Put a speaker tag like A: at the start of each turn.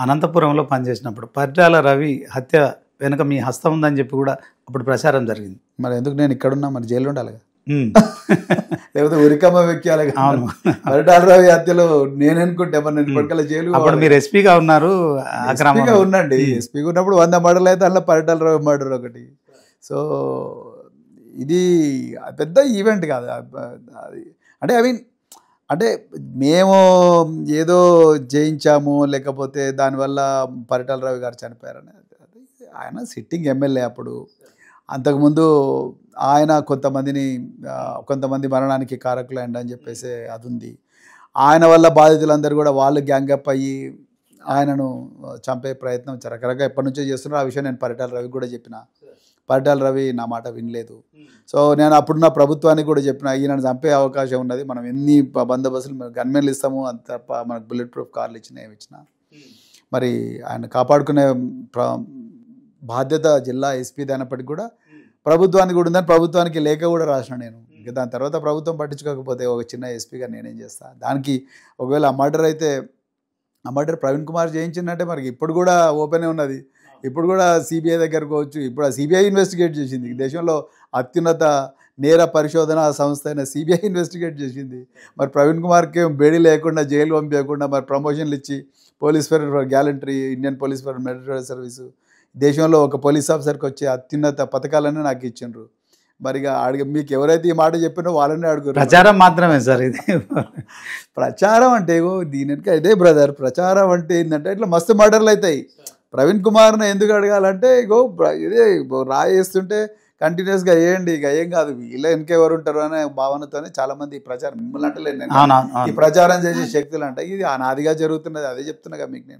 A: అనంతపురంలో పనిచేసినప్పుడు పరిటాల రవి హత్య వెనుక మీ హస్తం ఉందని చెప్పి కూడా అప్పుడు ప్రచారం జరిగింది.
B: మరి ఎందుకు నేను ఇక్కడున్నా, మరి జైలు ఉండాలి కదా,
A: ఉమ్.
B: లేకపోతే ఉరికమ్మ వెక్కాలి కదా.
A: అవును.
B: పరిటాల రవి హత్యలో నేను అనుకుంటే మరి నేను ఇప్పటికల్లా జైలు
A: అప్పుడు మీరు ఎస్పీగా ఉన్నారు. ఆ క్రమంలో
B: ఎస్పీగా ఉండండి. ఎస్పీగా ఉన్నప్పుడు 100 మర్డర్లు అయితే అందులో పరిటాల రవి మర్డర్ ఒకటి. సో ఇది పెద్ద ఈవెంట్ కాదు అది. అంటే ఐ మీన్ అంటే మేము ఏదో జయించాము, లేకపోతే దానివల్ల పరిటాల రవి గారు చనిపోయారని. ఆయన సిట్టింగ్ ఎమ్మెల్యే అప్పుడు. అంతకుముందు ఆయన కొంతమంది మరణానికి కారకులైండి అని చెప్పేసి అది ఉంది. ఆయన వల్ల బాధితులందరూ కూడా వాళ్ళు గ్యాంగప్ అయ్యి ఆయనను చంపే ప్రయత్నం రకరకాల ఎప్పటి నుంచో చేస్తున్నారు. ఆ విషయం నేను పరిటాల రవి కూడా చెప్పిన. పరిటాల రవి నా మాట వినలేదు. సో నేను అప్పుడున్న ప్రభుత్వానికి కూడా చెప్పిన, ఈయనను చంపే అవకాశం ఉన్నది, మనం ఎన్ని బందోబస్తులు గన్మెన్లు ఇస్తాము అంత తప్ప మనకు బుల్లెట్ ప్రూఫ్ కార్లు ఇచ్చినా మరి ఆయన కాపాడుకునే బాధ్యత జిల్లా ఎస్పీ దానప్పటికి కూడా ప్రభుత్వానికి కూడా ఉందని ప్రభుత్వానికి లేఖ కూడా రాసిన నేను. ఇంకా దాని తర్వాత ప్రభుత్వం పట్టించుకోకపోతే ఒక చిన్న ఎస్పీగా నేనేం చేస్తాను దానికి. ఒకవేళ ఆ మర్డర్ ప్రవీణ్ కుమార్ చేయించిందంటే మరి ఇప్పుడు కూడా ఓపెనే ఉన్నది. ఇప్పుడు కూడా సిబిఐ దగ్గరకు పోవచ్చు. ఇప్పుడు ఆ సిబిఐ ఇన్వెస్టిగేట్ చేసింది. దేశంలో అత్యున్నత నేర పరిశోధన సంస్థ అయిన సిబిఐ ఇన్వెస్టిగేట్ చేసింది. మరి ప్రవీణ్ కుమార్కి బేడీ లేకుండా జైలు పంపించకుండా మరి ప్రమోషన్లు ఇచ్చి police for gallantry, Indian police for meritorious service, దేశంలో ఒక పోలీస్ ఆఫీసర్కి వచ్చే అత్యున్నత పథకాలన్నీ నాకు ఇచ్చిండ్రు. మరిగా మీకు ఎవరైతే ఈ మాట చెప్పినో వాళ్ళనే అడుగురు.
A: ప్రచారం మాత్రమే సార్ ఇది.
B: ప్రచారం అంటే దీని వెనుక ఇదే బ్రదర్. ప్రచారం అంటే ఏంటంటే ఇట్లా మస్తు మర్డర్లు అవుతాయి. ప్రవీణ్ కుమార్ని ఎందుకు అడగాలంటే ఇదే రాయేస్తుంటే కంటిన్యూస్గా వేయండి, ఇక ఏం కాదు, వీళ్ళ వెనకెవరు ఉంటారు అనే భావనతోనే చాలా మంది ఈ ప్రచారం, మిమ్మల్ని అంటే ఈ ప్రచారం చేసే శక్తులు అంటే ఇది అనాదిగా జరుగుతున్నది. అదే చెప్తున్నా మీకు నేను.